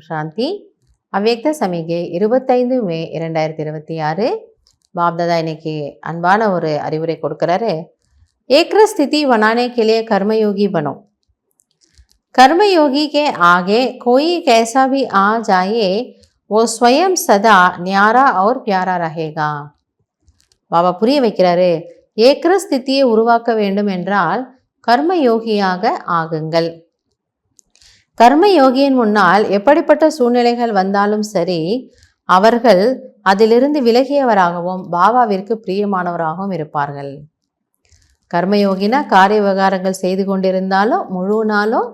சாந்தி. அவ்யக்த சமிகை 25 மே 2026. பாப்தாதா இன்னைக்கு அன்பான ஒரு அறிவுரை கொடுக்குறாரு. ஏக்ர ஸ்திதி बनाने के लिए कर्मयोगी बनो. कर्मयोगी के आगे कोई कैसा भी आ जाए वो स्वयं सदा न्यारा और प्यारा रहेगा. பாபா புரிய வைக்கிறாரு, ஏக்ர ஸ்திதியை உருவாக்க வேண்டும் என்றால் கர்மயோகியாக ஆகுங்கள். கர்மயோகியின் முன்னால் எப்படிப்பட்ட சூழ்நிலைகள் வந்தாலும் சரி, அவர்கள் அதிலிருந்து விலகியவராகவும் பாபாவிற்கு பிரியமானவராகவும் இருப்பார்கள். கர்மயோகினா காரிய விவகாரங்கள் செய்து கொண்டிருந்தாலும் முழு நாளும்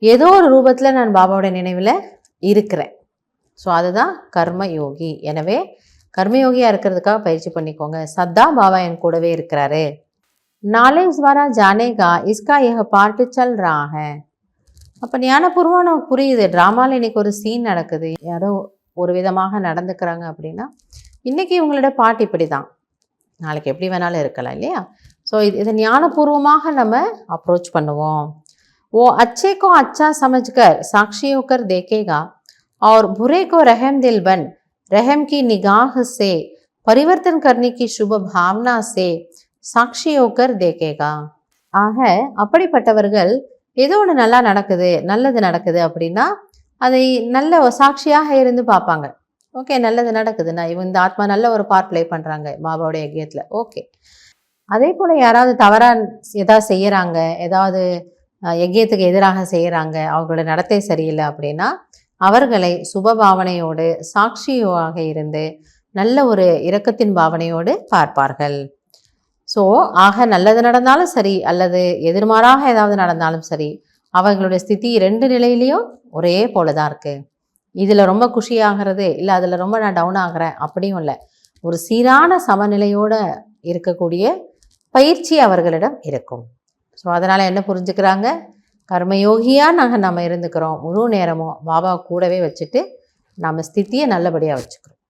ஏதோ ஒரு ரூபத்தில் நான் பாபாவோட நினைவில் இருக்கிறேன். ஸோ அதுதான் கர்மயோகி. எனவே கர்மயோகியாக இருக்கிறதுக்காக பயிற்சி பண்ணிக்கோங்க. சதா பாபா என் கூடவே இருக்கிறாரு. நாலேஜ் द्वारा जानेगा इसका यह पार्ट चल रहा है. அப்போ ஞானபூர்வம் நமக்கு புரியுது, ட்ராமாவில் இன்றைக்கி ஒரு சீன் நடக்குது, யாரோ ஒரு விதமாக நடந்துக்கிறாங்க அப்படின்னா இன்றைக்கி இவங்களோட பாட்டு இப்படி தான், நாளைக்கு எப்படி வேணாலும் இருக்கலாம் இல்லையா? ஸோ இதை ஞானபூர்வமாக நம்ம அப்ரோச் பண்ணுவோம். वो अच्छे को अच्छा समझकर साक्षी होकर देखेगा और बुरे को रहम दिल बन रहम की निगाह से परिवर्तन करने की शुभ भावना से साक्षी होकर देखेगा. ஆக அப்படிப்பட்டவர்கள் ஏதோ ஒன்று நல்லா நடக்குது, நல்லது நடக்குது அப்படின்னா அதை நல்ல சாட்சியாக இருந்து பார்ப்பாங்க. ஓகே, நல்லது நடக்குதுண்ணா, இவங்க இந்த ஆத்மா நல்ல ஒரு பார்ட் ப்ளே பண்ணுறாங்க பாபாவுடைய யஜ்யத்தில். ஓகே, அதே போல் யாராவது தவறாக ஏதாவது செய்கிறாங்க, ஏதாவது யஜ்யத்துக்கு எதிராக செய்கிறாங்க, அவங்களோட நடத்தை சரியில்லை அப்படின்னா அவர்களை சுப பாவனையோடு சாட்சியாக இருந்து நல்ல ஒரு இரக்கத்தின் பாவனையோடு பார்ப்பார்கள். ஸோ ஆக நல்லது நடந்தாலும் சரி அல்லது எதிர்மாறாக ஏதாவது நடந்தாலும் சரி, அவர்களுடைய ஸ்திதி 2 நிலையிலையும் ஒரே போல தான் இருக்குது. இதில் ரொம்ப குஷியாகிறது இல்லை, அதில் ரொம்ப நான் டவுன் ஆகிறேன் அப்படியும் இல்லை. ஒரு சீரான சமநிலையோடு இருக்கக்கூடிய பயிற்சி அவர்களிடம் இருக்கும். ஸோ அதனால் என்ன புரிஞ்சுக்கிறாங்க, கர்மயோகியாக நம்ம இருந்துக்கிறோம். முழு நேரமும் பாபா கூடவே வச்சுட்டு நம்ம ஸ்திதியை நல்லபடியாக வச்சுக்கிறோம்.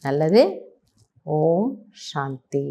நல்லது. ஓம் சாந்தி.